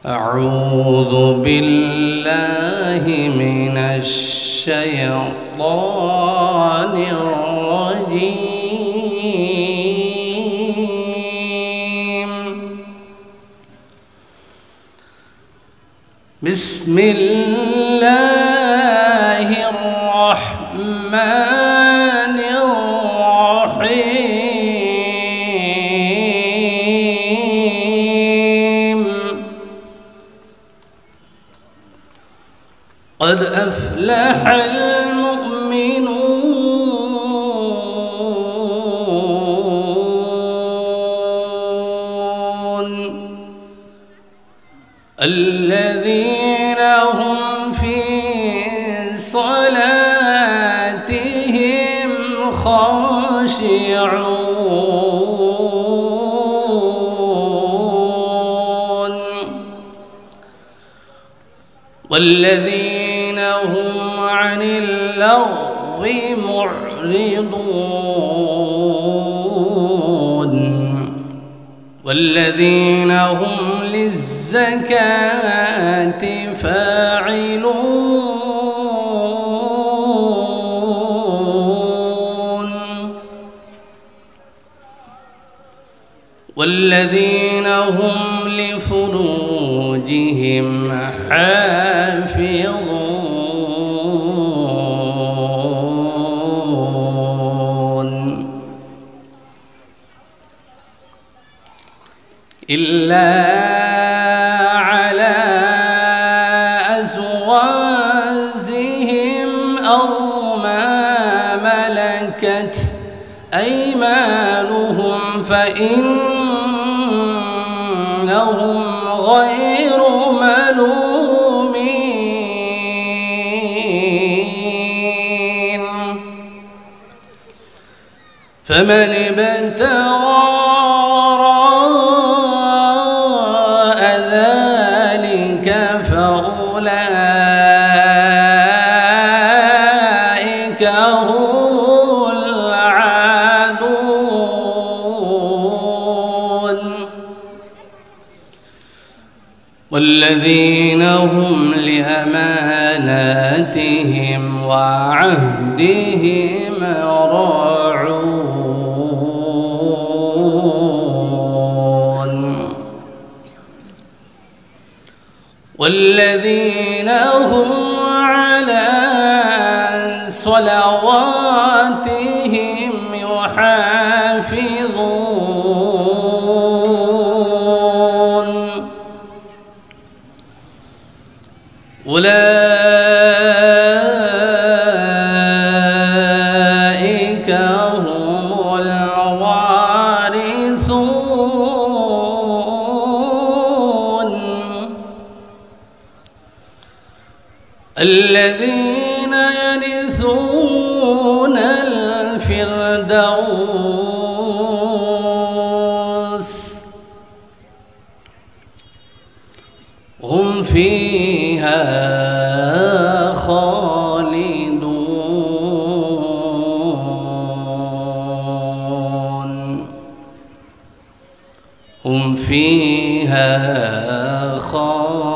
أعوذ بالله من الشيطان الرجيم. بسم الله الرحمن الرحيم. قد أفلح المؤمنون الذين هم في صلاتهم خاشعون والذين هم عن اللغو معرضون والذين هم للزكاة فاعلون والذين هم لفروجهم حافظون إلا على أزواجهم أو ما ملكت أيمانهم فإنهم غير ملومين. فمن ابتغى فأولئك هم العادون والذين هم لأماناتهم وعهدهم راعون والذين هم على صلواتهم يحافظون أولئك هم الوارثون الذين يرثون الفردوس هم فيها خالدون هم فيها خالدون.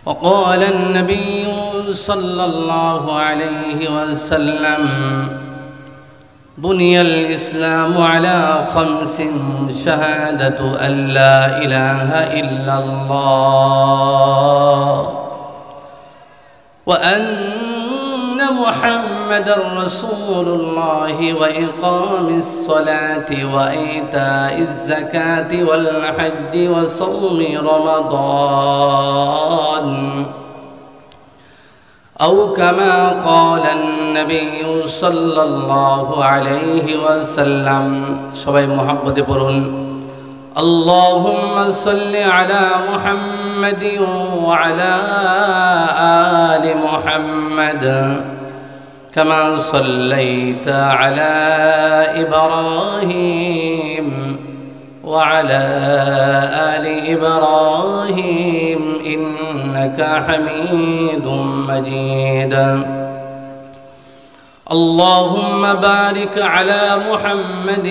وقال النبي صلى الله عليه وسلم بني الإسلام على 5: شهادة أن لا إله إلا الله وأن محمد رسول الله وإقام الصلاة وإيتاء الزكاة والحج وصوم رمضان أو كما قال النبي صلى الله عليه وسلم. সবাই محبت পড়ুন اللهم صل على محمد وعلى آل محمد كما صليت على إبراهيم وعلى آل إبراهيم إنك حميد مجيد. اللهم بارك على محمد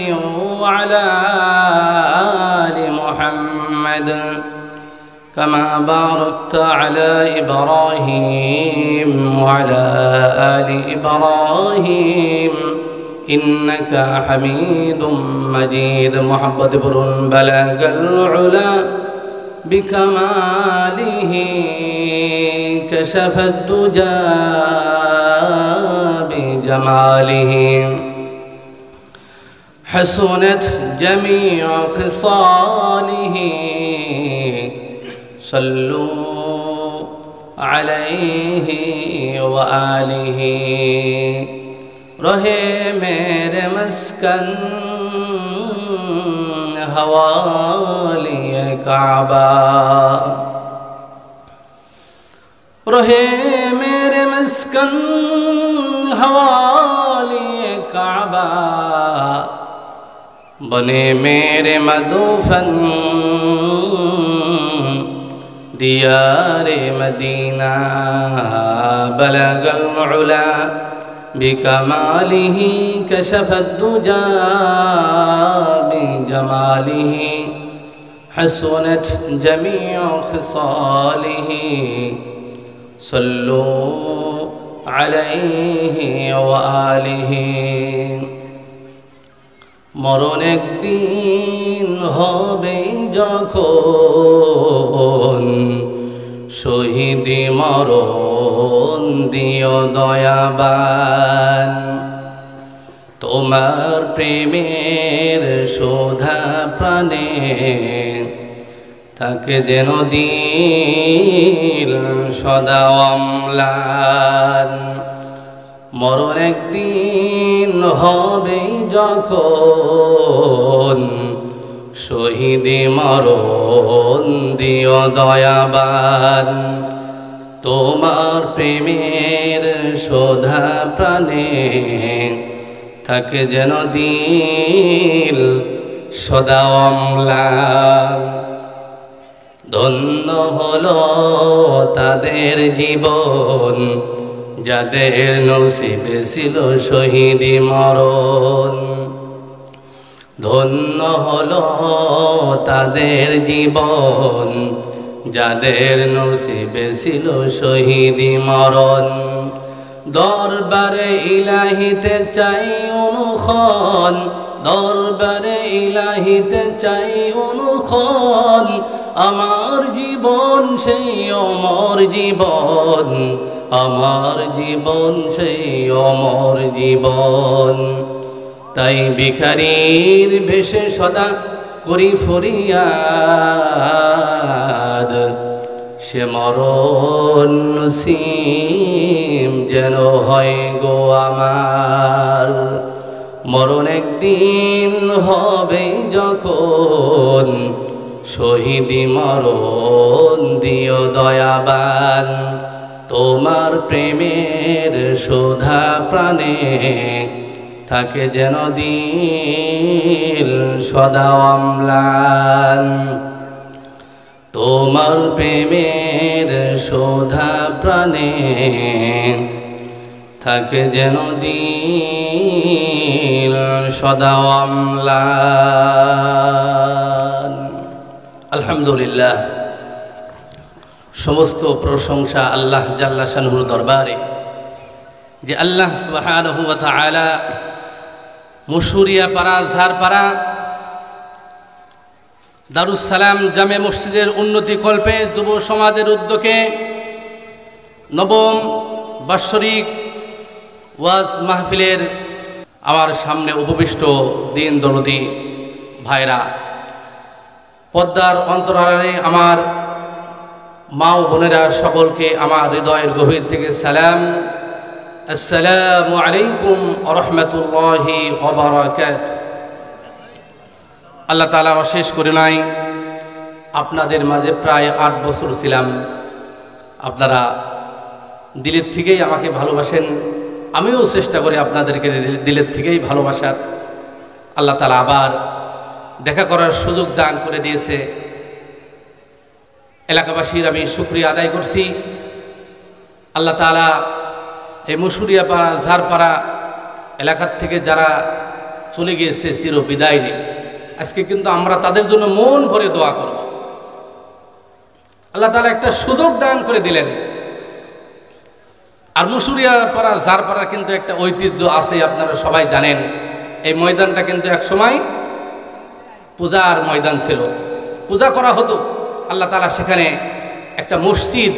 وعلى آل محمد كما باركت على إبراهيم وعلى آل إبراهيم إنك حميد مجيد. محبت برن بلغ العلا بكماله كشف الدجى بجماله حسنت جميع خصاله صلوا عليه وآله. रहे मेरे मस्कन हवालिए काबा, रहे मेरे मस्कन हवालिए काबा, बने मेरे मदफन दियारे मदीना बलगल उला बिकमालिही कशफत दुजा बिजमालिही हसनत जमीअ खिसालिही सल्लू अलैहि व आलिही। मरण एकदिन होबे যখন শহীদি মরণ দিও দয়াবান, তোমার প্রেমের শোধা প্রাণে তাকে যেন দিল সদা অম্লান। মরণ একদিন হবে যখন শহীদি মরণ দিও দয়াবান, তোমার প্রেমের শোধা প্রাণে থাকে যেন দিল সদা অম্লান। ধন্য হলো তাদের জীবন যাদের নসিবে ছিল শহীদি মরণ, ধন্য হলো তাদের জীবন যাদের নসিবে ছিল শহীদি মরণ। দরবারে ইলাহিতে চাই অনুক্ষণ, দরবারে ইলাহিতে চাই অনুক্ষণ, আমার জীবন সেই অমর জীবন, আমার জীবন সেই অমর জীবন। তাই ভিখারির ভেষে সদা করি ফরিয়াদ, সে মরণ নসিব যেন হয় গো আমার। মরণ একদিন হবে যখন শহীদি মরণ দিও দয়াবান, তোমার প্রেমের শোধা প্রাণে থাকে যেন দিল সদা অম্লান। তোমার প্রেমের শোধা প্রাণে থাকে যেন দিল সদা অম্লান। আলহামদুলিল্লাহ, সমস্ত প্রশংসা আল্লাহ জাল্লা শানুর দরবারে, যে আল্লাহ সুবহানাহু ওয়া তাআলা মুশুরিয়াপাড়া ঝাড়পাড়া দারুস সালাম জামে মসজিদের উন্নতি কল্পে যুব সমাজের উদ্যোগে নবম বাৎসরিক ওয়াজ মাহফিলের আমার সামনে উপবিষ্ট দিন দরদি ভাইরা, পদ্মার অন্তরালে আমার মা ও বোনেরা, সকলকে আমার হৃদয়ের গভীর থেকে সালাম। আসসালামু আলাইকুম ওয়া রাহমাতুল্লাহি ওয়া বারাকাতুহু। আল্লাহ তাআলার অশেষ করুণায় আপনাদের মাঝে প্রায় 8 বছর ছিলাম। আপনারা দিলের থেকেই আমাকে ভালোবাসেন, আমিও চেষ্টা করি আপনাদেরকে দিলের থেকেই ভালোবাসার। আল্লাহ তাআলা আবার দেখা করার সুযোগ দান করে দিয়েছে। এলাকাবাসীর আমি শুকরিয়া আদায় করছি। আল্লাহ তাআলা এই মুশুরিয়াপাড়া ঝাড়পাড়া এলাকার থেকে যারা চলে গিয়েছে চির বিদায় নিয়ে, আজকে কিন্তু আমরা তাদের জন্য মন ভরে দোয়া করব। আল্লাহ তাআলা একটা সুযোগ দান করে দিলেন। আর মুসুরিয়া পাড়া ঝাড়পাড়া কিন্তু একটা ঐতিহ্য আছে, আপনারা সবাই জানেন। এই ময়দানটা কিন্তু এক সময় পূজার ময়দান ছিল, পূজা করা হতো। আল্লাহ তাআলা সেখানে একটা মসজিদ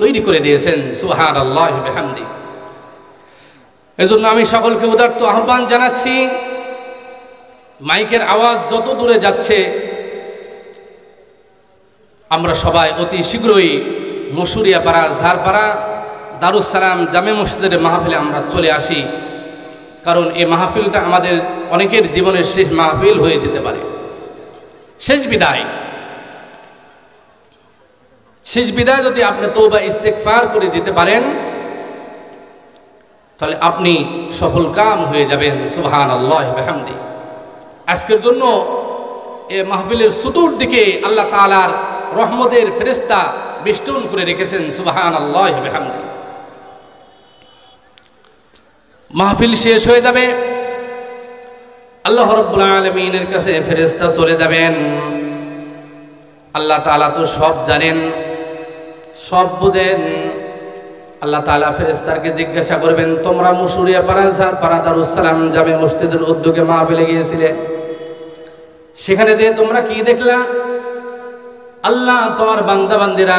তৈরি করে দিয়েছেন। সুবহানাল্লাহি ওয়া বিহামদি। এজন্য আমি সকলকে উদাত্ত আহ্বান জানাচ্ছি, মাইকের আওয়াজ যত দূরে যাচ্ছে আমরা সবাই অতি শীঘ্রই মুসুরিয়া পাড়া ঝাড়পাড়া দারুস সালাম জামে মসজিদের মাহফিলে আমরা চলে আসি। কারণ এই মাহফিলটা আমাদের অনেকের জীবনের শেষ মাহফিল হয়ে যেতে পারে, শেষ বিদায়। শেষ বিদায় যদি আপনি তওবা ইস্তেগফার করে যেতে পারেন তাহলে আপনি সফল কাম হয়ে যাবেন। সুবহানাল্লাহি ওয়া বিহামদি। আজকের জন্য এই মাহফিলের চতুর্দিকে আল্লাহ তাআলার রহমতের ফেরেশতা বেষ্টন করে রেখেছেন। সুবহানাল্লাহি ওয়া বিহামদি। মাহফিল শেষ হয়ে যাবে, আল্লাহ রাব্বুল আলামিনের কাছে ফেরেশতা চলে যাবেন। আল্লাহ তাআলা তো সব জানেন, সব বুঝেন। আল্লাহ তাআলা ফেরেশতাকে জিজ্ঞাসা করবেন, তোমরা মুসুরিয়া পাড়া ঝাড়পাড়া দারুস সালাম জামে মসজিদের উদ্যোগে মাহফিলে গিয়েছিলে, সেখানে যে তোমরা কি দেখলা? আল্লাহ তোমার বান্দা বান্দিরা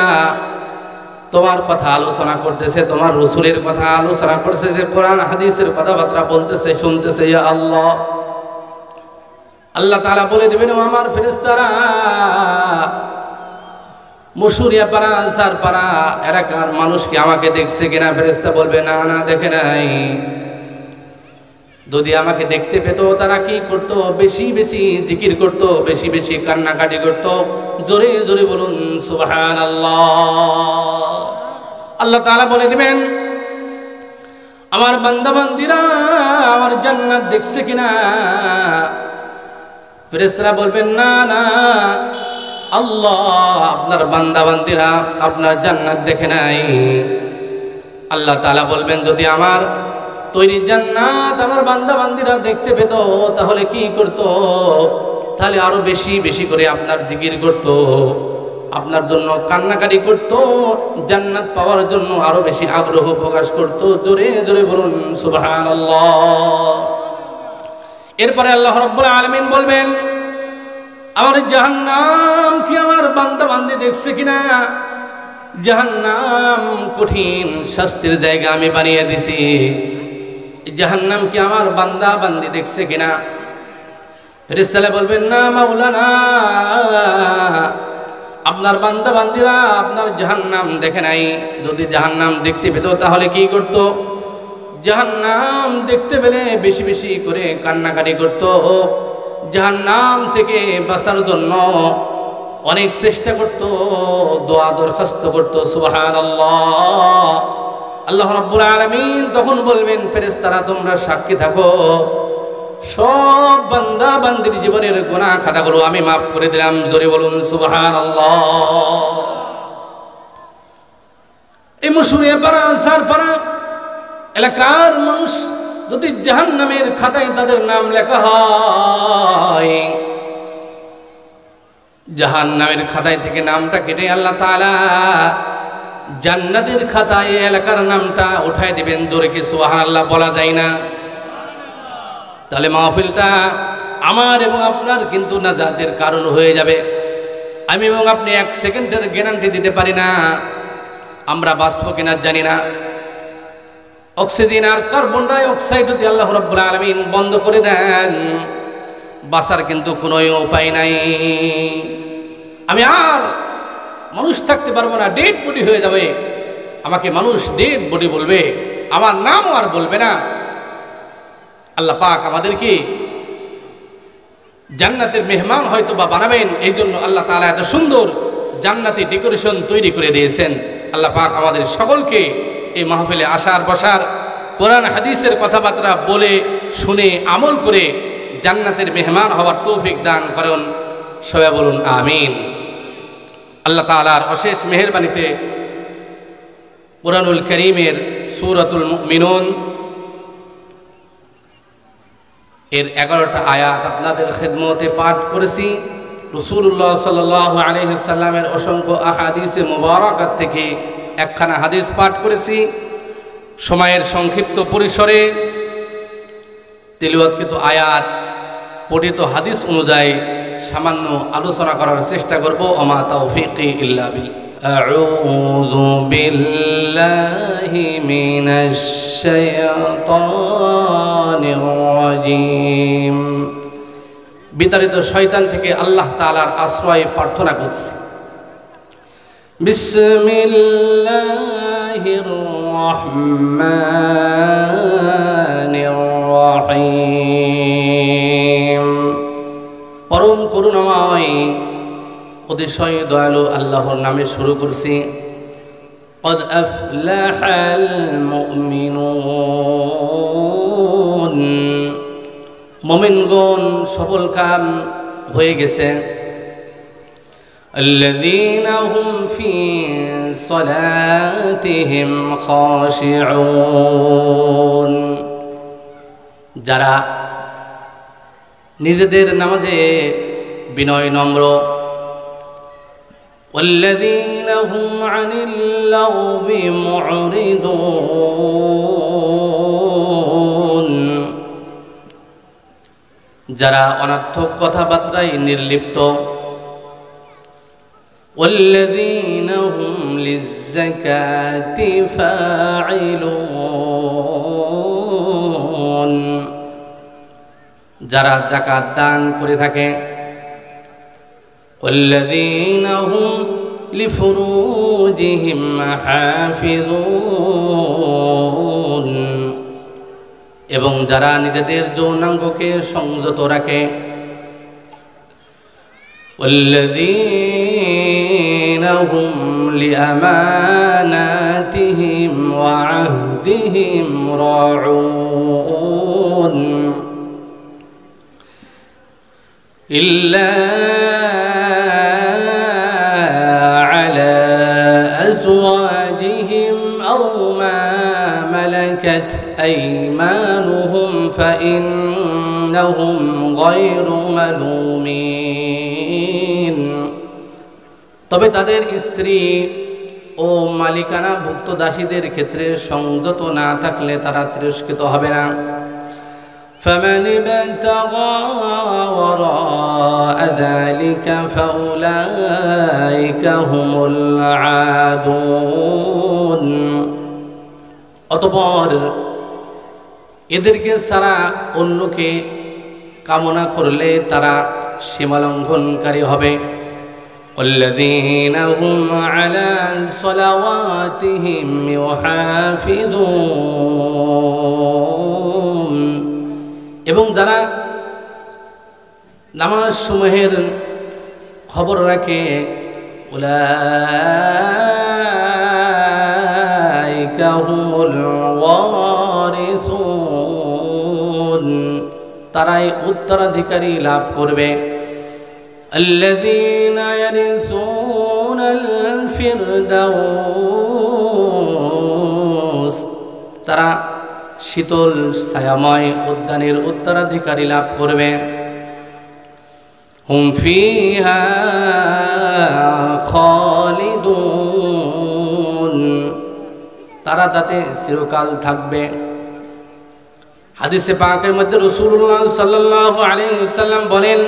তোমার কথা আলোচনা করতেছে, তোমার রাসূলের কথা আলোচনা করতেছে, কোরআন হাদিসের কথাবার্তা বলতেছে, শুনতেছে। ইয়া আল্লাহ, আল্লাহ তাআলা বলে দিবেন, ও আমার ফেরেশতারা, মুসুরিয়া পাড়া ঝাড়পাড়া এলাকার মানুষ কি আমাকে দেখছে কিনা? ফেরেশতা বলবে, না না, দেখে নাই। যদি আমাকে দেখতে পেত তারা কি করত? বেশি বেশি জিকির করত, বেশি বেশি কান্নাকাটি করত। জোরে জোরে বলুন সুবহানাল্লাহ। আল্লাহ তাআলা বলে দিবেন, আমার বান্দা বান্দিরা আমার জান্নাত দেখছে কিনা? ফেরেশতারা বলবেন, না না আল্লাহ, আপনার বান্দা বান্দিরা আপনার জান্নাত দেখে নাই। আল্লাহ তাআলা বলবেন, যদি আমার তৈরি জান্নাত আমার বান্দা বান্দিরা দেখতে পেত তাহলে কি করত? তাহলে আরো বেশি বেশি করে আপনার জিকির করত, আপনার জন্য কান্নাকাটি করত, জান্নাত পাওয়ার জন্য আরো বেশি আগ্রহ প্রকাশ করত। জোরে জোরে বলুন সুবহানাল্লাহ। এরপরে আল্লাহ রাব্বুল আলামিন বলবেন, আমার জাহান্নাম কি আমার বান্দা বান্দি দেখছে কিনা? জাহান্নাম কঠিন শাস্তির জায়গা আমি বানিয়ে দিছি, জাহান্নাম কি আমার বান্দা বান্দি দেখছে কিনা? ফেরেশতারা বলবেন, না মাওলানা, আপনার বান্দা বান্দিরা আপনার জাহান্নাম দেখে নাই। যদি জাহান্নাম দেখতে পেত তাহলে কি করত? জাহান্নাম দেখতে পেলে বেশি বেশি করে কান্নাকাটি করত, জাহান্নাম থেকে বাঁচার জন্য অনেক চেষ্টা করত, দোয়া দরখাস্ত করত। সুবহানাল্লাহ। আল্লাহ রাব্বুল আলামিন তখন বলবেন, ফেরেশতারা তোমরা সাক্ষী থাকো, সব বান্দা বান্দির জীবনের গুনাহ খাতাগুলো আমি মাফ করে দিলাম। জোরে বলুন সুবহানাল্লাহ। এই মুসুরিয়া পাড়া ঝাড়পাড়া এলাকার মানুষ যদি জাহান্নামের খাতায় তাদের নাম লেখা হয়, জাহান্নামের খাতায় থেকে নামটা কেটে আল্লাহ তাআলা জান্নাতের খাতায় এলাকার নামটা উঠায় দিবেন। জোরে কি সুবহানাল্লাহ বলা যায় না? তাহলে মাহফিলটা আমার এবং আপনার কিন্তু নাজাতের কারণ হয়ে যাবে। আমি এবং আপনি 1 সেকেন্ডের গ্যারান্টি দিতে পারি না আমরা বাঁচবো কিনা জানি না। অক্সিজেন আর কার্বন ডাই অক্সাইড যদি আল্লাহ রাব্বুল আলামিন বন্ধ করে দেন, বাঁচার কিন্তু কোনো উপায় নাই। আমি আর মানুষ থাকতে পারবো না, ডেড বডি হয়ে যাবে। আমাকে মানুষ ডেড বডি বলবে, আমার নামও আর বলবে না। আল্লাহ পাক আমাদেরকে জান্নাতের মেহমান হয়তো বা বানাবেন, এই জন্য আল্লাহ তাআলা এত সুন্দর জান্নাতি ডেকোরেশন তৈরি করে দিয়েছেন। আল্লাহ পাক আমাদের সকলকে এই মাহফিলে আসার বসার, কোরআন হাদিসের কথাবার্তা বলে শুনে আমল করে জান্নাতের মেহমান হওয়ার তৌফিক দান করুন। সবাই বলুন আমিন। আল্লাহ তাআলার অশেষ মেহেরবানিতে কোরআনুল কারীমের সূরাতুল মুমিনুন এর 11টা আয়াত আপনাদের খেদমতে পাঠ করেছি। রাসূলুল্লাহ সাল্লাল্লাহু আলাইহি ওয়াসাল্লামের অসংখ্য আহাদিসে মুবারাকাত থেকে একখানা হাদিস পাঠ করেছি। সময়ের সংক্ষিপ্ত পরিসরে তিলাওয়াতকৃত আয়াত পঠিত হাদিস অনুযায়ী সামান্য আলোচনা করার চেষ্টা করব। ওমা তাওফীকি ইল্লা বিল্লাহ। আউযু বিল্লাহি মিনাশ শাইতানির রাজীম। বিতাড়িত শয়তান থেকে আল্লাহ তাআলার আশ্রয় প্রার্থনা করছি। বিসমিল্লাহির রহমানির রহিম। পরম করুণাময় অতিশয় দয়ালু আল্লাহর নামে শুরু করছি। قد أفلح المؤمنون। মুমিনগণ সফল কাম হয়ে গেছে। الذين هم في صلاتهم خاشعون। যারা নিজেদের নামাজে বিনয় নম্র। والذين هم عن اللغو معرضون। যারা অনর্থক কথাবার্তায় নির্লিপ্ত। والذين هم للزكاة فاعلون। যারা যাকাত দান করে থাকে। والذين هم لفروجهم حافظون। এবং যারা নিজেদের যৌনাঙ্গকে সংযত রাখে। والذين هم لأماناتهم وعهدهم راعون إلا على أزواجهم أو ما ملكت أيمانهم فإنهم غير ملومين। তবে তাদের স্ত্রী ও মালিকানা ভুক্ত দাসীদের ক্ষেত্রে সংযত না থাকলে তারা তিরস্কৃত হবে না। فمن ابتغى وراء ذلك فأولئك هم العادون। অতঃপর এদেরকে ছাড়া অন্যকে কামনা করলে তারা সীমালঙ্ঘনকারী হবে। والذين هم على صلواتهم يحافظون। এবং যারা নামাজ সমূহের খবর রাখে। উলাইকা হুমুল ওয়ারিসুন। তারাই উত্তরাধিকারী লাভ করবে। الذين يرثون الفردوس। তারা শীতল ছায়াময় উদ্যানের উত্তরাধিকারী লাভ করবে। হুম ফিহা খালিদুন। তারা তাতে চিরকাল থাকবে। হাদিসে পাকের মধ্যে রাসূলুল্লাহ সাল্লাল্লাহু আলাইহি ওয়াসাল্লাম বলেন,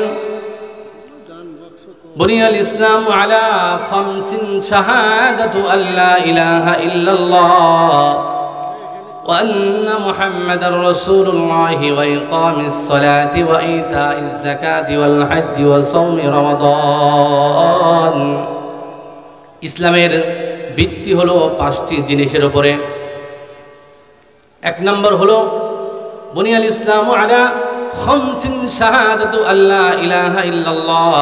বুনিয়াল ইসলামু আলা খামসিন শাহাদাতু আল্লা ইলাহা ইল্লাল্লাহ ওয়া আন্না মুহাম্মাদার রাসূলুল্লাহ ওয়া ইকামিস সালাতি ওয়া ইতাইজ যাকাতি ওয়াল হজ্জি ওয়া সাওমি রমাদান। ইসলামের ভিত্তি হলো 5টি জিনিসের উপরে। এক নম্বর হলো বুনিয়াল ইসলামু আলা খামসিন শাহাদাতু আল্লা ইলাহা ইল্লাল্লাহ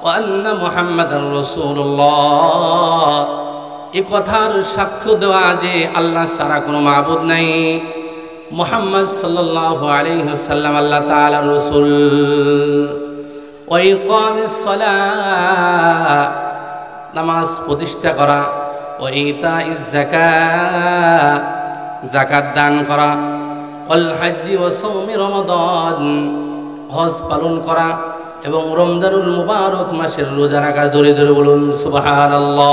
ওয়া আন্না মুহাম্মাদার রাসূলুল্লাহ। এই কথার সাক্ষ্য দেওয়া যে আল্লাহ ছাড়া কোনো মাবুদ নাই, মুহাম্মদ সাল্লাল্লাহু আলাইহি ওয়াসাল্লাম আল্লাহ তাআলার রাসূল। ওয়া ইকামিস সালাহ, নামাজ প্রতিষ্ঠা করা। ওয়া ইতাইজ যাকাত, যাকাত দান করা। ওয়াল হাজ্জি ওয়া সাওমি রমাদান, হজ পালন করা এবং রমজানুল মুবারক মাসের রোজা রাখা। জোরে জোরে বলুন সুবহানাল্লাহ।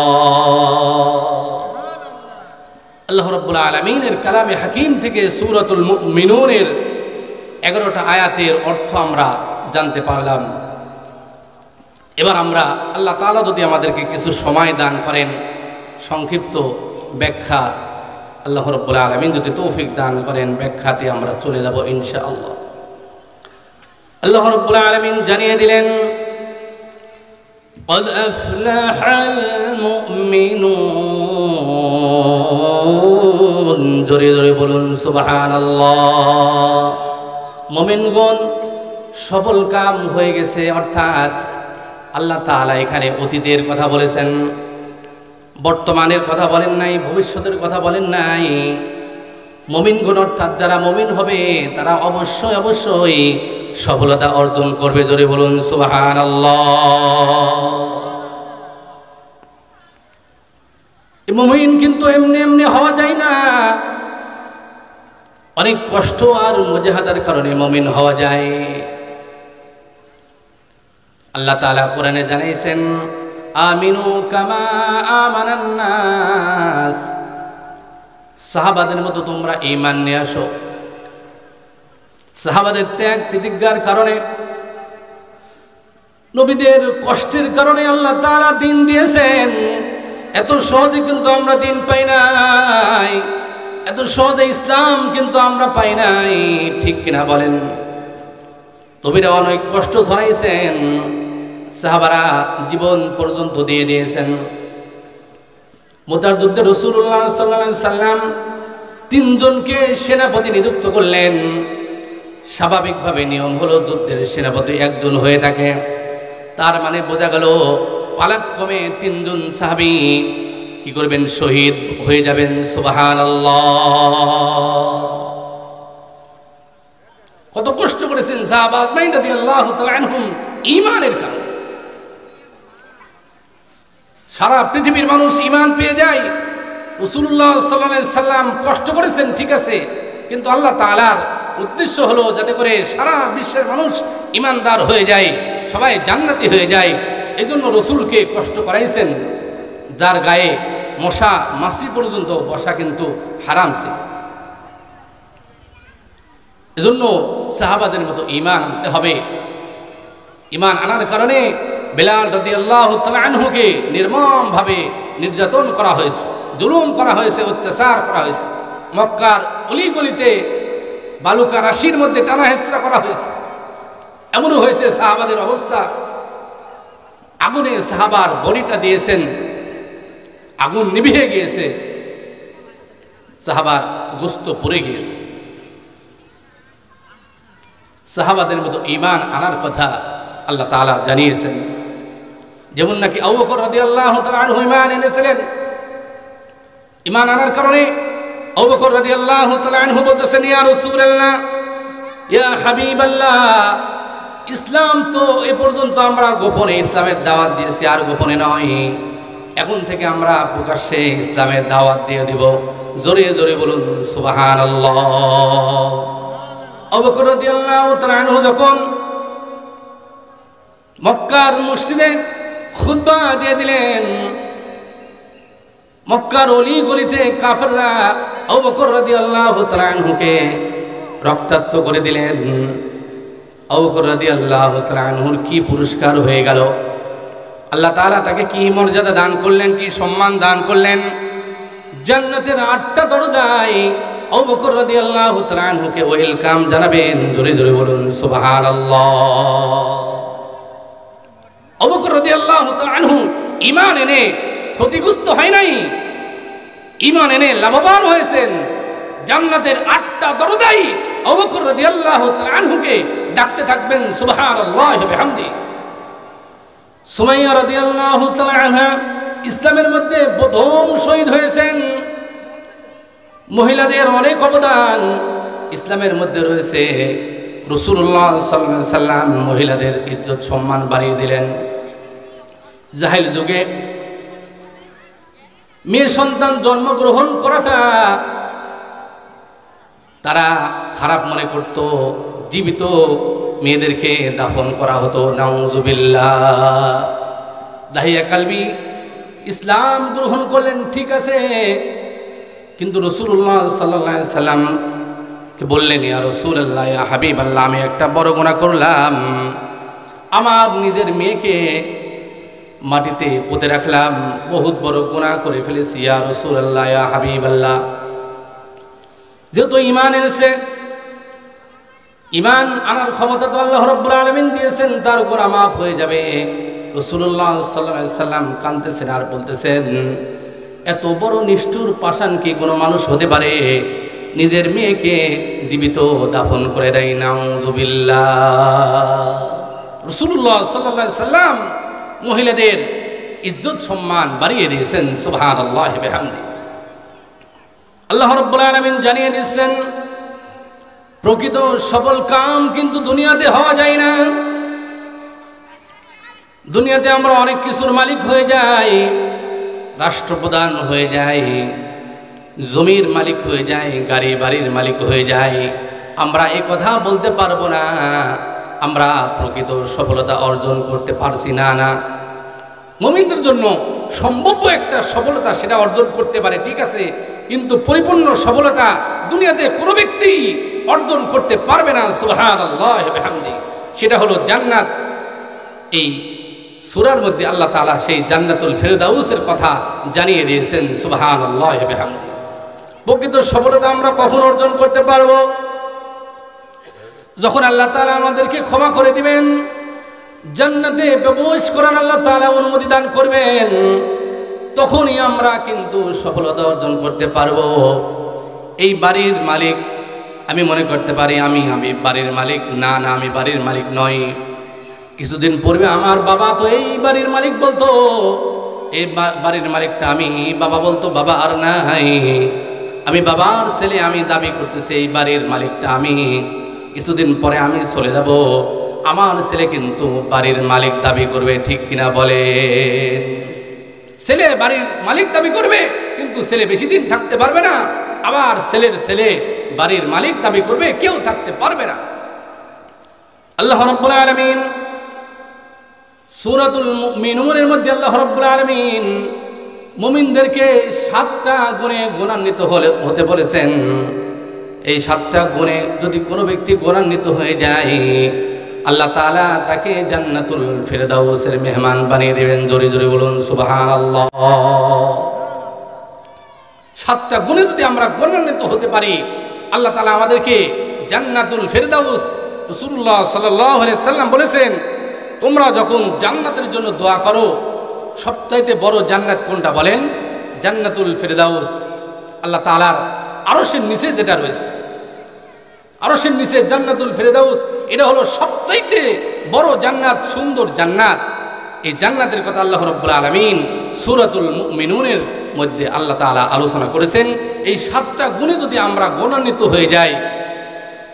আল্লাহ রাব্বুল আলামিনের কালামে হাকিম থেকে সূরাতুল মুমিনুনের 11টা আয়াতের অর্থ আমরা জানতে পারলাম। এবার আমরা আল্লাহ তাআলা যদি আমাদেরকে কিছু সময় দান করেন, সংক্ষিপ্ত ব্যাখ্যা আল্লাহ রাব্বুল আলামিন যদি তৌফিক দান করেন, ব্যাখ্যাতে আমরা চলে যাব ইনশাআল্লাহ। আল্লাহ রাব্বুল আলামিন জানিয়ে দিলেন, قد أفلح المؤمنون, জোরে জোরে বলুন সুবহানাল্লাহ। মুমিনগণ সফল কাম হয়ে গেছে, অর্থাৎ আল্লাহ তাআলা এখানে অতীতের কথা বলেছেন, বর্তমানের কথা বলেন নাই, ভবিষ্যতের কথা বলেন নাই। মুমিনগণ অর্থাৎ যারা মুমিন হবে তারা অবশ্যই অবশ্যই সফলতা অর্জন করবে। জোরে বলুন সুবহানাল্লাহ। মুমিন কিন্তু এমনি এমনি হওয়া যায় না, অনেক কষ্ট আর মুজাহাদার কারণে মুমিন হওয়া যায়। আল্লাহ তাআলা কোরআনে জানাইছেন, আমিনু কামা আমানান নাস, সাহাবাদের মতো তোমরা ঈমান নিয়ে আসো। সাহাবাদের ত্যাগ তিতিজ্ঞার কারণে, নবীদের কষ্টের কারণে আল্লাহ তাআলা দিন দিয়েছেন। এত সহজে কিন্তু আমরা দিন পাই নাই, এত সহজে ইসলাম কিন্তু আমরা পাই নাই, ঠিক কিনা বলেন? নবীরা অনেক কষ্ট ছড়াইছেন, সাহাবারা জীবন পর্যন্ত দিয়ে দিয়েছেন। মুতার যুদ্ধে রাসূলুল্লাহ সাল্লাল্লাহু আলাইহি সাল্লাম 3 জনকে সেনাপতি নিযুক্ত করলেন। স্বাভাবিকভাবে নিয়ম হলো যুদ্ধের সেনাপতি একজন হয়ে থাকে, তার মানে বোঝা গেল পালাক্রমে 3 জন সাহাবী কি করবেন, শহীদ হয়ে যাবেন। সুবহানাল্লাহ। কত কষ্ট করেছেন সাহাবা আজমাইন রাদিয়াল্লাহু তাআলা আনহুম ঈমানের কারণে। সারা পৃথিবীর মানুষ ঈমান পেয়ে যায়, রাসূলুল্লাহ সাল্লাল্লাহু আলাইহি সাল্লাম কষ্ট করেছেন ঠিক আছে, কিন্তু আল্লাহ তাআলার উদ্দেশ্য হলো যাতে করে সারা বিশ্বের মানুষ ঈমানদার হয়ে যায়, সবাই জান্নাতি হয়ে যায়। এজন্য রাসূলকে কষ্ট করাইছেন, যার গায়ে মশা মাছি পর্যন্ত বসা কিন্তু হারাম ছিল। এজন্য সাহাবাদের মতো ঈমান আনতে হবে। ঈমান আনার কারণে বেলাল রাদিয়াল্লাহু তাআলা আনহুকে নির্মমভাবে নির্যাতন করা হয়েছে, জুলুম করা হয়েছে, অত্যাচার করা হয়েছে। মক্কার অলিগলিতে বালুকা রাশির মধ্যে টানা হেঁচড়া করা হয়েছে। এমনও হয়েছে সাহাবাদের অবস্থা, আগুনে সাহাবার বডিটা দিয়েছেন, আগুন নিভিয়ে গিয়েছে, সাহাবার গোশত পুড়ে গিয়েছে। সাহাবাদের মতো ঈমান আনার কথা আল্লাহ তাআলা জানিয়েছেন। যেমন নাকি আবু বকর রাদিয়াল্লাহু তাআলা আনহু ঈমান এনেছিলেন, ঈমান আনার কারণে আবু বকর রাদিয়াল্লাহু তাআলা আনহু বলতেছেন, ইয়া রাসূলুল্লাহ, ইয়া হাবিবাল্লাহ, ইসলাম তো এ পর্যন্ত আমরা গোপনে ইসলামের দাওয়াত দিয়েছি, আর গোপনে নয়, এখন থেকে আমরা প্রকাশ্যে ইসলামের দাওয়াত দিয়ে দিব। জোরে জোরে বলুন সুবহানাল্লাহ। আবু বকর রাদিয়াল্লাহু তাআলা আনহু যখন মক্কার মসজিদে খুতবা দিয়ে দিলেন, মক্কার অলি গলিতে কাফেররা আবু বকর রাদিয়াল্লাহু তাআলা আনহুকে রক্তাক্ত করে দিলেন। আবু বকর রাদিয়াল্লাহু তাআলা আনহুর কি পুরস্কার হয়ে গেল, আল্লাহ তাআলা তাকে কি মর্যাদা দান করলেন, কি সম্মান দান করলেন। জান্নাতের 8টা দরজায় আবু বকর রাদিয়াল্লাহু তাআলা আনহুকে ওয়েলকাম জানাবেন। জোরে জোরে বলুন সুবহানাল্লাহ। আবু বকর রাদিয়াল্লাহু তাআলা আনহু ঈমান এনে ক্ষতিগ্রস্ত হয় নাই, ঈমান এনে লাভবান হয়েছেন। জান্নাতের 8টা দরজায় আবু বকর রাদিয়াল্লাহু তাআলা আনহুকে ডাকতে থাকবেন সুবহানাল্লাহি ওয়া বিহামদিহি। সুমাইয়া রাদিয়াল্লাহু তাআলা আনহা ইসলামের মধ্যে প্রথম শহীদ হয়েছেন। মহিলাদের অনেক অবদান ইসলামের মধ্যে রয়েছে। রাসূলুল্লাহ সাল্লাল্লাহু আলাইহি সাল্লাম মহিলাদের ইজ্জত সম্মান বাড়িয়ে দিলেন। জাহেল যুগে মেয়ে সন্তান জন্মগ্রহণ করাটা তারা খারাপ মনে করত জীবিত মেয়েদেরকে দাফন করা হতো। নাউজুবিল্লাহ। দাহিয়া কালবি ইসলাম গ্রহণ করলেন, ঠিক আছে, কিন্তু রাসূলুল্লাহ সাল্লাল্লাহু আলাইহি সাল্লামকে বললেন, ইয়া রাসূলুল্লাহ, ইয়া হাবিবাল্লাহ, আমি একটা বড় গুনাহ করলাম, আমার নিজের মেয়েকে মাটিতে পুঁতে রাখলাম, বহুত বড় গুনাহ করে ফেলেছি ইয়া রাসূলুল্লাহ, ইয়া হাবিবাল্লাহ। যেহেতু ঈমান এনেছে, ঈমান আনার ক্ষমতা তো আল্লাহ রাব্বুল আলামিন দিয়েছেন, তার উপর মাফ হয়ে যাবে। রাসূলুল্লাহ সাল্লাল্লাহু আলাইহি সাল্লাম কাঁদতেছেন আর বলতেছেন, এত বড় নিষ্ঠুর পাষাণ কি কোনো মানুষ হতে পারে নিজের মেয়েকে জীবিত দাফন করে দেয়? নাউযুবিল্লাহ। রাসূলুল্লাহ সাল্লাল্লাহু আলাইহি সাল্লাম মহিলাদের ইজ্জত সম্মান বাড়িয়ে দিয়েছেন। সুবহানাল্লাহি ওয়া বিহামদি। আল্লাহ রাব্বুল আলামিন জানিয়ে দিয়েছেন, প্রকৃত সফল কাম কিন্তু দুনিয়াতে হওয়া যায় না। দুনিয়াতে আমরা অনেক কিছুর মালিক হয়ে যাই, রাষ্ট্রপ্রধান হয়ে যাই, জমির মালিক হয়ে যাই, গাড়ি বাড়ির মালিক হয়ে যাই। আমরা এই কথা বলতে পারবো না আমরা প্রকৃত সফলতা অর্জন করতে পারছি না। না, মুমিনদের জন্য সম্ভাব্য একটা সফলতা সেটা অর্জন করতে পারে, ঠিক আছে, কিন্তু পরিপূর্ণ সফলতা দুনিয়াতে কোনো ব্যক্তি অর্জন করতে পারবে না। সুবহানাল্লাহি ওয়া বিহামদি। সেটা হলো জান্নাত। এই সূরার মধ্যে আল্লাহ তাআলা সেই জান্নাতুল ফেরদাউসের কথা জানিয়ে দিয়েছেন। সুবহানাল্লাহি ওয়া বিহামদি। প্রকৃত সফলতা আমরা কখন অর্জন করতে পারবো? যখন আল্লাহ তাআলা আমাদেরকে ক্ষমা করে দিবেন, জান্নাতে প্রবেশ করার আল্লাহ তাআলা অনুমতি দান করবেন, তখনই আমরা কিন্তু সফলতা অর্জন করতে পারবো। এই বাড়ির মালিক আমি মনে করতে পারি আমি বাড়ির মালিক, না না, আমি বাড়ির মালিক নই। কিছুদিন পূর্বে আমার বাবা তো এই বাড়ির মালিক বলতো, এই বাড়ির মালিকটা আমি, বাবা বলতো বাবা আর নাই, আমি বাবার ছেলে, আমি দাবি করতেছি এই বাড়ির মালিকটা আমি। কিছুদিন পরে আমি চলে যাব, আমার ছেলে কিন্তু বাড়ির মালিক দাবি করবে, ঠিক কিনা বলে? ছেলে বাড়ির মালিক দাবি করবে, কিন্তু ছেলে বেশি দিন থাকতে পারবে না। আবার ছেলের ছেলে বাড়ির মালিক দাবি করবে, কেউ থাকতে পারবে না। আল্লাহ রাব্বুল আলামিন সূরাতুল মুমিনুনের মধ্যে আল্লাহ রাব্বুল আলামিন মুমিনদেরকে 7টা গুণে গুণান্বিত হতে বলেছেন। এই 7টা গুণে যদি কোনো ব্যক্তি গুণান্বিত হয়ে যায়, আল্লাহ তাআলা তাকে জান্নাতুল ফিরদাউসের মেহমান বানিয়ে দেবেন। জোরে জোরে বলুন সুবহানাল্লাহ। 7টা গুণে যদি আমরা গুণান্বিত হতে পারি, আল্লাহ তাআলা আমাদেরকে জান্নাতুল ফিরদাউস, রাসূলুল্লাহ সাল্লাল্লাহু আলাইহি সাল্লাম বলেছেন, তোমরা যখন জান্নাতের জন্য দোয়া করো, সবচাইতে বড় জান্নাত কোনটা বলেন? জান্নাতুল ফিরদাউস। আল্লাহ তাআলার আরশের নিচে যেটা রয়েছে, আরশের নিচে জান্নাতুল ফিরদাউস, এটা হলো সবচাইতে বড় জান্নাত, সুন্দর জান্নাত। এই জান্নাতের কথা আল্লাহ রাব্বুল আলামিন সূরাতুল মুমিনুনের মধ্যে আল্লাহ তাআলা আলোচনা করেছেন। এই 7টা গুণে যদি আমরা গুণান্বিত হয়ে যাই,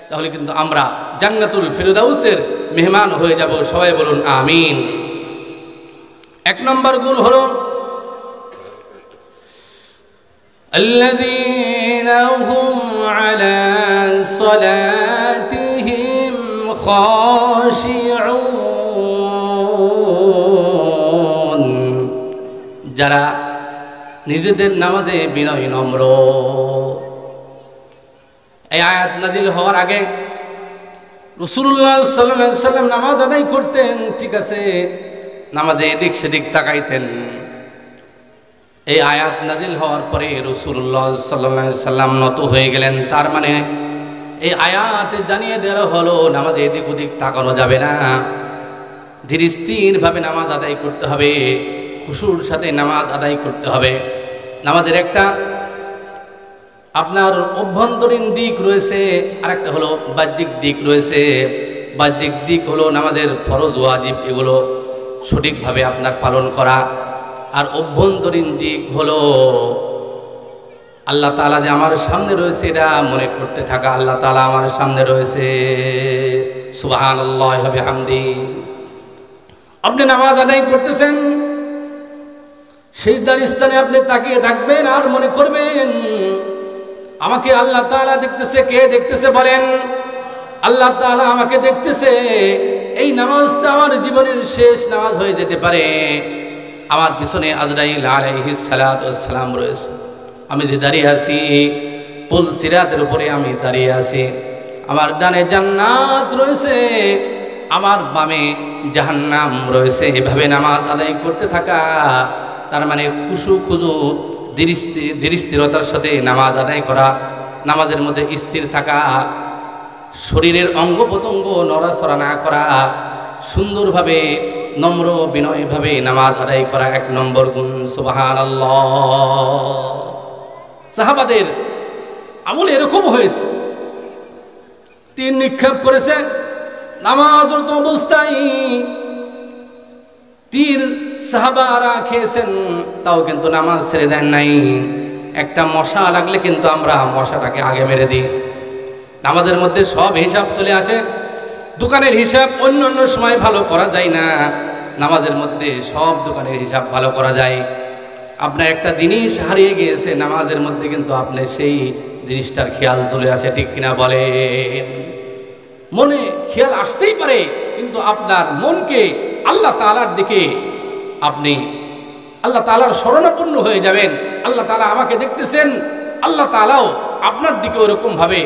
তাহলে কিন্তু আমরা জান্নাতুল ফিরদাউসের মেহমান হয়ে যাব। সবাই বলুন আমিন। 1 নম্বর গুণ হলো আল্লাযীনা হুম আলা সালাতিহিম খাশিউন, যারা নিজেদের নামাজে বিনয়ী নম্র। এই আয়াত নাজিল হওয়ার আগে রাসূলুল্লাহ সাল্লাল্লাহু আলাইহি সাল্লাম নামাজ আদায় করতেন, ঠিক আছে, নামাজে এদিক সেদিক তাকাইতেন। এই আয়াত নাজিল হওয়ার পরে রাসূলুল্লাহ সাল্লাল্লাহু আলাইহি সাল্লাম নত হয়ে গেলেন। তার মানে এই আয়াতে জানিয়ে দেওয়া হলো নামাজে এদিক ওদিক তাকানো যাবে না, ধীর স্থিরভাবে নামাজ আদায় করতে হবে, খুশুর সাথে নামাজ আদায় করতে হবে। নামাজের একটা আপনার অভ্যন্তরীণ দিক রয়েছে, আর একটা হলো বাহ্যিক দিক রয়েছে। বাহ্যিক দিক হলো নামাজের ফরজ ওয়াজিব, এগুলো সঠিকভাবে আপনার পালন করা। আর অভ্যন্তরীণ দিক হলো আল্লাহ তাআলা যে আমার সামনে রয়েছে এটা মনে করতে থাকা, আল্লাহ তাআলা আমার সামনে রয়েছে। সুবহানাল্লাহি ওয়া বিহামদি। আপনি নামাজ আদায় করতেছেন, সিজদার স্থানে আপনি তাকিয়ে থাকবেন আর মনে করবেন আমাকে আল্লাহ তাআলা দেখতেছে। কে দেখতেছে বলেন? আল্লাহ তাআলা আমাকে দেখতেছে। এই নামাজটা আমার জীবনের শেষ নামাজ হয়ে যেতে পারে। আমার পিছনে আজরাইল আলাইহিস সালাতু ওয়াস সালাম রয়েছে। আমি যে দাঁড়িয়ে আছি, পুল সিরাতের উপরে আমি দাঁড়িয়ে আছি। আমার ডানে জান্নাত রয়েছে, আমার বামে জাহান্নাম রয়েছে। এভাবে নামাজ আদায় করতে থাকা, তার মানে খুশু খুজু ধীর স্থিরতার সাথে নামাজ আদায় করা, নামাজের মধ্যে স্থির থাকা, শরীরের অঙ্গ প্রত্যঙ্গ নড়াচড়া না করা, সুন্দরভাবে নম্র বিনয়ভাবে নামাজ আদায় করা 1 নম্বর গুণ। সুবহানাল্লাহ। সাহাবাদের আমল এরকম হয়েছে, তীর নিক্ষেপ করেছে নামাজরত অবস্থায়, তীর সাহাবারা খেয়েছেন, তাও কিন্তু নামাজ ছেড়ে দেন নাই। একটা মশা লাগলে কিন্তু আমরা মশাটাকে আগে মেরে দিই। নামাজের মধ্যে সব হিসাব চলে আসে। দোকানের হিসাব অন্য অন্য সময় ভালো করা যায় না, নামাজের মধ্যে সব দোকানের হিসাব ভালো করা যায়। আপনার একটা জিনিস হারিয়ে গিয়েছে, নামাজের মধ্যে কিন্তু আপনার সেই জিনিসটার খেয়াল চলে আসে। ঠিক কিনা বলেন? মনে খেয়াল আসতেই পারে, কিন্তু আপনার মনকে আল্লাহ তাআলার দিকে আপনি আল্লাহ তাআলার শরণাপন্ন হয়ে যাবেন। আল্লাহ তাআলা আমাকে দেখতেছেন, আল্লাহ তাআলাও আপনার দিকে ওরকম ভাবে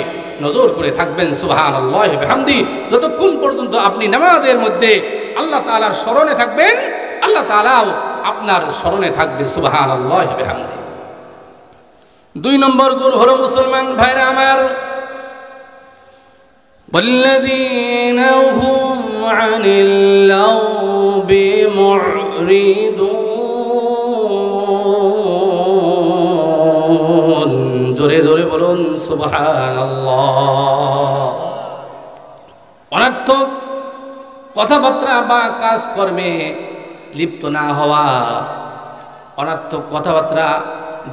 নজর করে থাকবেন। সুবহানাল্লাহি ওয়া বিহামদি। যতক্ষণ পর্যন্ত আপনি নামাজের মধ্যে আল্লাহ তাআলার শরণে থাকবেন, আল্লাহ তাআলাও আপনার শরণে থাকবে। সুবহানাল্লাহি ওয়া বিহামদি। 2 নম্বর গুণ হলো মুসলমান ভাইরা আমার, والذين هم عن اللغو معرضون। জোরে জোরে বলুন সুবহানাল্লাহ। অনর্থক কথাবার্তা বা কাজকর্মে লিপ্ত না হওয়া। অনর্থক কথাবার্তা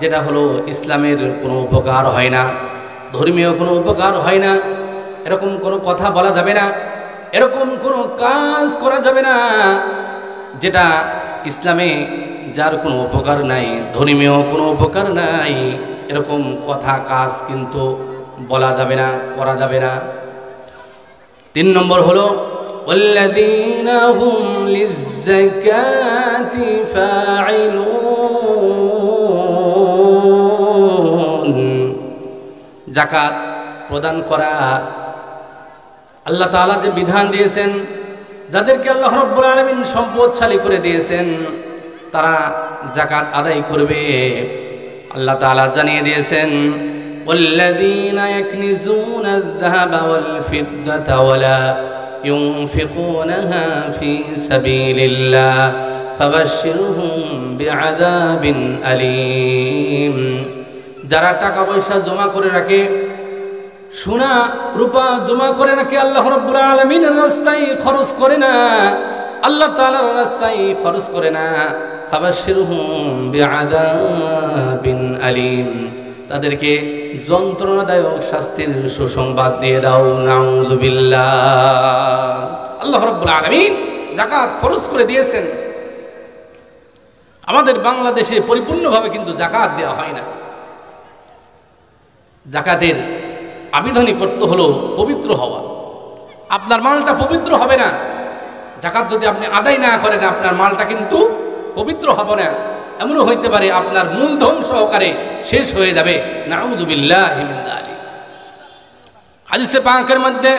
যেটা হলো ইসলামের কোনো উপকার হয় না, ধর্মীয় কোনো উপকার হয় না, এরকম কোনো কথা বলা যাবে না, এরকম কোনো কাজ করা যাবে না যেটা ইসলামে যার কোনো উপকার নাই, ধর্মীয় কোনো উপকার নাই, এরকম কথা কাজ কিন্তু বলা যাবে না, করা যাবে না। 3 নম্বর হলো ওয়াল্লাযীনা হুম লিয-যাকাতি ফাঈলুন। যাকাত প্রদান করা। আল্লাহ তাআলা যে বিধান দিয়েছেন, যাদেরকে আল্লাহ রাব্বুল আলামিন সম্পদশালী করে দিয়েছেন, তারা যাকাত আদায় করবে। আল্লাহ তাআলা জানিয়ে দিয়েছেন, ওয়াল্লাযীনা ইয়াকনিজুনা আয-যাহাবা ওয়াল-ফিদ্দাতা ওয়ালা ইউনফিকুনাহা ফী সাবিলিল্লাহ ফাবাশশিরহুম বিআযাবিন আলীম। যারা টাকা পয়সা জমা করে রাখে, সোনা রূপা জমা করে রাখে, আল্লাহ রাব্বুল আলামিনের রাস্তায় খরচ করে না, আল্লাহ তাআলার রাস্তায় খরচ করে না, ফাবাশশিরহুম বিআযাবিন আলীম, তাদেরকে যন্ত্রণাদায়ক শাস্তির সুসংবাদ দিয়ে দাও। নাউযুবিল্লাহ। আল্লাহ রাব্বুল আলামিন যাকাত ফরজ করে দিয়েছেন। আমাদের বাংলাদেশে পরিপূর্ণভাবে কিন্তু যাকাত দেওয়া হয় না। যাকাতের আবিধানিক অর্থ হলো পবিত্র হওয়া। আপনার মালটা পবিত্র হবে না, যাকাত যদি আপনি আদায় না করেন, আপনার মালটা কিন্তু পবিত্র হবে না। এমনও হইতে পারে আপনার মূলধন সহকারে শেষ হয়ে যাবে। নাউযুবিল্লাহি মিন যালিক। হাদিসে পাকের মধ্যে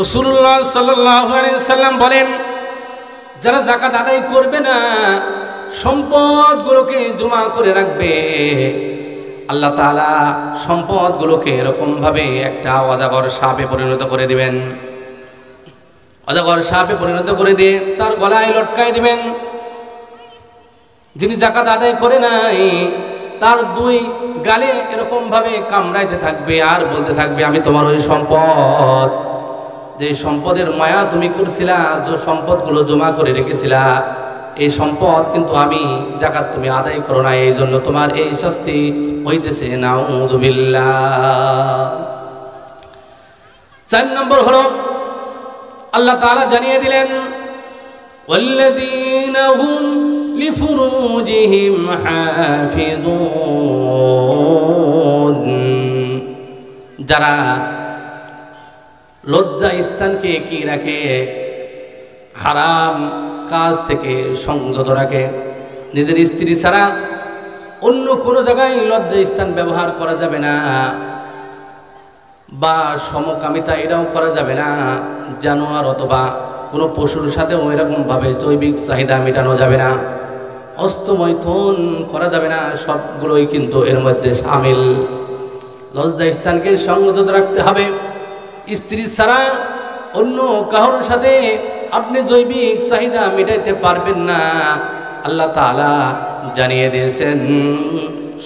রাসূলুল্লাহ সাল্লাল্লাহু আলাইহি ওয়াসাল্লাম বলেন, যারা যাকাত আদায় করবে না, সম্পদগুলোকে জমা করে রাখবে, আল্লাহ তাআলা সম্পদগুলোকে এরকমভাবে একটা অজাগর সাপে পরিণত করে দিবেন। অজাগর সাপে পরিণত করে দিয়ে তার গলায় লটকায় দিবেন। যিনি যাকাত আদায় করে নাই, তার 2 গালে এরকমভাবে কামড়াইতে থাকবে আর বলতে থাকবে, আমি তোমার ওই সম্পদ, যে সম্পদের মায়া তুমি করছিলা, যে সম্পদগুলো জমা করে রেখেছিলা, এই সম্পদ কিন্তু আমি যাকাত তুমি আদায় করো না, এই জন্য তোমার এই শাস্তি হইতেছে। নাউযুবিল্লাহ। 4 নম্বর হলো আল্লাহ তাআলা জানিয়ে দিলেন, ওয়াল্লাযীনা হুম লিফুরুজিহিম হাফিযুন। যারা লজ্জা স্থানকে কি রাখে, হারাম কাজ থেকে সংযত রাখে, নিজের স্ত্রী ছাড়া অন্য কোনো জায়গায় লজ্জা স্থান ব্যবহার করা যাবে না, বা সমকামিতা এটাও করা যাবে না, জানোয়ার অথবা কোনো পশুর সাথেও এরকমভাবে জৈবিক চাহিদা মেটানো যাবে না, হস্তমৈথুন করা যাবে না, সবগুলোই কিন্তু এর মধ্যে শামিল। লজ্জা স্থানকে সংযত রাখতে হবে। স্ত্রী ছাড়া অন্য কারোর সাথে আপনি জৈবিক চাহিদা মেটাইতে পারবেন না, আল্লাহ তাআলা জানিয়ে দিয়েছেন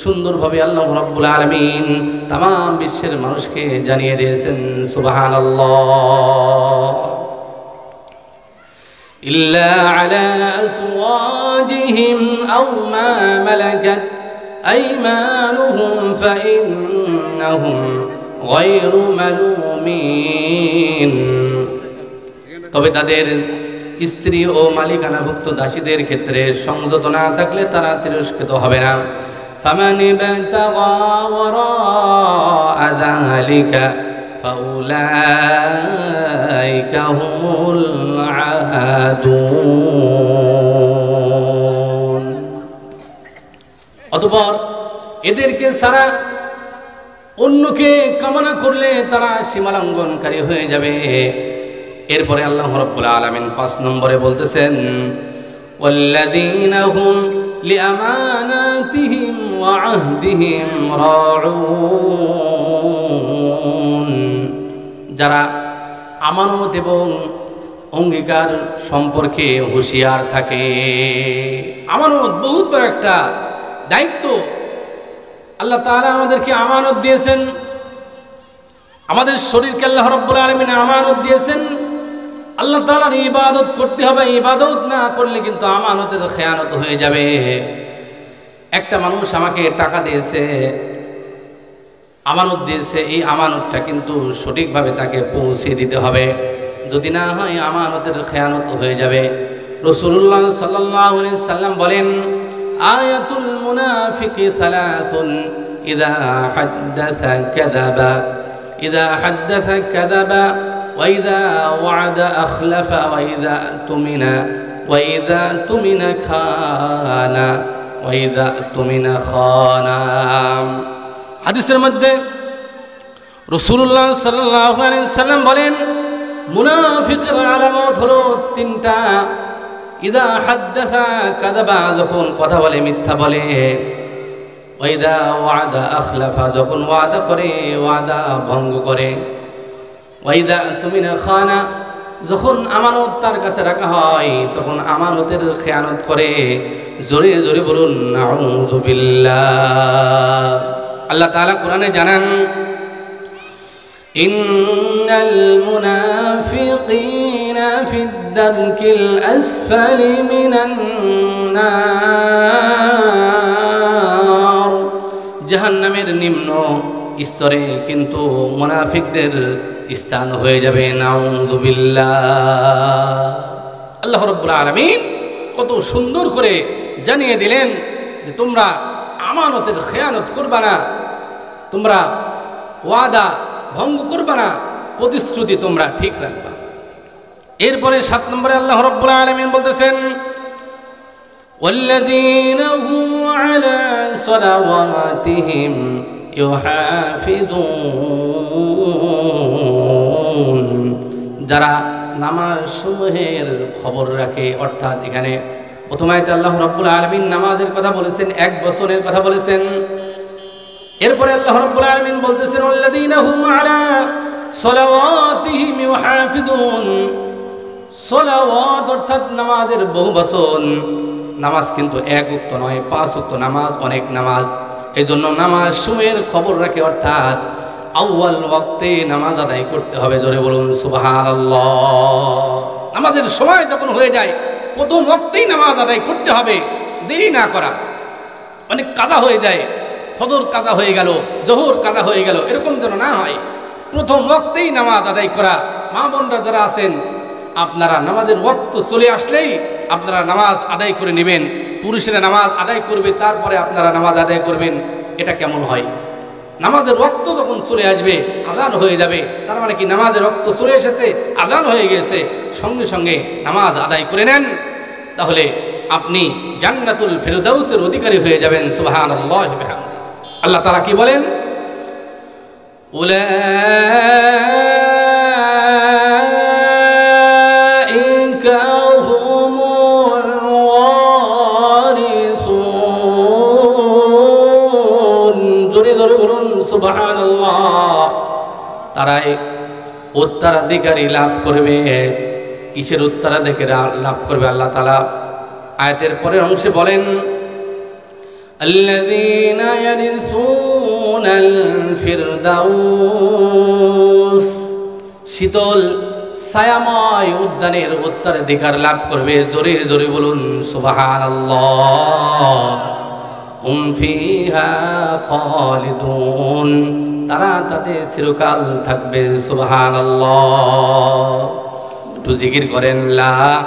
সুন্দরভাবে। আল্লাহ রাব্বুল আলামিন तमाम বিশ্বের মানুষকে জানিয়ে দিয়েছেন সুবহানাল্লাহ। ইল্লা আলা আসওয়াজিহিম আও মা মালাকাত আইমানুহুম ফাইন্নাহুম গায়রু মালুমিন। তবে তাদের স্ত্রী ও মালিকানাভুক্ত দাসীদের ক্ষেত্রে সংযত না থাকলে তারা তিরস্কৃত হবে না। ফামান ইবতাগা ওয়ারাআ যালিকা ফাউলাইকা হুমুল আদুন। অতঃপর এদেরকে ছাড়া অন্যকে কামনা করলে তারা সীমালঙ্ঘনকারী হয়ে যাবে। এরপরে আল্লাহ রাব্বুল আলামিন 5 নম্বরে বলতেছেন ওয়াল্লাযীনা হুম লিআমানাতিহিম ওয়া আহদিহিম রাউন। যারা আমানত এবং অঙ্গীকার সম্পর্কে হুঁশিয়ার থাকে। আমানত বহুত বড় একটা দায়িত্ব। আল্লাহ তাআলা আমাদেরকে আমানত দিয়েছেন, আমাদের শরীরকে আল্লাহ রাব্বুল আলামিন আমানত দিয়েছেন। আল্লাহ তাআলার ইবাদত করতে হবে, ইবাদত না করলে কিন্তু আমানতের খেয়ানত হয়ে যাবে। একটা মানুষ আমাকে টাকা দিয়েছে, আমানত দিয়েছে, এই আমানতটা কিন্তু সঠিকভাবে তাকে পৌঁছে দিতে হবে, যদি না হয় আমানতের খেয়ানত হয়ে যাবে। রাসূলুল্লাহ সাল্লাল্লাহু আলাইহি সাল্লাম বলেন আয়াতুল মুনাফিকি সালাসুন ইযা হাদ্দাসা কাযাবা ইযা হাদ্দাসা কাযাবা وإذا وعد أخلف وإذا اؤتمن خان وإذا اؤتمن خان। হাদিসের মধ্যে রাসূলুল্লাহ সাল্লাল্লাহু আলাইহি সাল্লাম বলেন মুনাফিকের আলামত হলো 3টা। ইযা হাদ্দাসা কাযাবা, যখন কথা বলে মিথ্যা বলে। ওয়াইদা ওয়াদা আখলাফা, যখন ওয়াদা করে ওয়াদা ভঙ্গ করে। ওয়াইদা তুমিনা খানা, যখন আমানত তার কাছে রাখা হয় তখন আমানতের খেয়ানত করে। জোরে জোরে বলুন নাউযু বিল্লাহ। আল্লাহ তাআলা কোরআনে জানান ইন্নাল মুনাফিকিনা ফিদ দারকিল আসফালি মিনান নার। জাহান্নামের নিম্ন স্তরে কিন্তু মুনাফিকদের স্থান হয়ে যাবে। নাউযু বিল্লাহ। আল্লাহ রাব্বুল আলামিন কত সুন্দর করে জানিয়ে দিলেন যে তোমরা আমানতের খেয়ানত করবা না, তোমরা ওয়াদা ভঙ্গ করবা না, প্রতিশ্রুতি তোমরা ঠিক রাখবা। এরপরে 7 নম্বরে আল্লাহ রাব্বুল আলামিন বলতেছেন ওয়াল্লাযীনা হুম আলা সালাওয়াতিহিম ইউহাফিজুন। যারা নামাজ সমূহের খবর রাখে, অর্থাৎ এখানে প্রথম আয়াতে আল্লাহ রাব্বুল আলামিন নামাজের কথা বলেছেন, 1 বছরের কথা বলেছেন। এরপরে আল্লাহ রাব্বুল আলামিন বলতেছেন ওয়াল্লাযীনা হুম আলা সালাওয়াতিহিম ইউহাফিজুন। সালাওয়াত অর্থাৎ নামাজের বহু বচন। নামাজ কিন্তু 1 ওয়াক্ত নয়, 5 ওয়াক্ত নামাজ, অনেক নামাজ। এই জন্য নামাজ সময়ের খবর রাখে, অর্থাৎ আউয়াল ওয়াক্তে নামাজ আদায় করতে হবে। জোরে বলুন সুবহানাল্লাহ। নামাজের সময় যখন হয়ে যায় প্রথম ওয়াক্তেই নামাজ আদায় করতে হবে, দেরি না করা। অনেক কাজা হয়ে যায়, ফজর কাজা হয়ে গেল, জোহর কাজা হয়ে গেল, এরকম যেন না হয়। প্রথম ওয়াক্তেই নামাজ আদায় করা। মা বোনরা যারা আছেন আপনারা নামাজের ওয়াক্ত চলে আসলেই আপনারা নামাজ আদায় করে নেবেন। পুরুষেরা নামাজ আদায় করবে, তারপরে আপনারা নামাজ আদায় করবেন। এটা কেমন হয়? নামাজের ওয়াক্ত তখন চলে আসবে, আজান হয়ে যাবে। তার মানে কি নামাজের রক্ত চলে এসেছে, আজান হয়ে গেছে, সঙ্গে সঙ্গে নামাজ আদায় করে নেন, তাহলে আপনি জান্নাতুল ফিরদাউসের অধিকারী হয়ে যাবেন। সুবহানাল্লাহ ওয়া বিহামদিহি। আল্লাহ তাআলা কি বলেন? উলাইকা হুমুল ওয়ারিসুন। জোরে জোরে বলুন সুবহানাল্লাহ। তারাই উত্তরাধিকারী লাভ করবে। কিসের উত্তরাধিকারী লাভ করবে? আল্লাহ তাআলা আয়াতের পরের অংশে বলেন, আল্লাযীনা ইয়ারিসুনাল ফিরদাউস, শীতল ছায়াময় উদ্যানের উত্তরাধিকার লাভ করবে। জোরে জোরে বলুন সুবহানাল্লাহ। হুম ফিহা খালিদুন, তারা তাতে চিরকাল থাকবে। সুবহানাল্লাহ। একটু জিকির করেন লা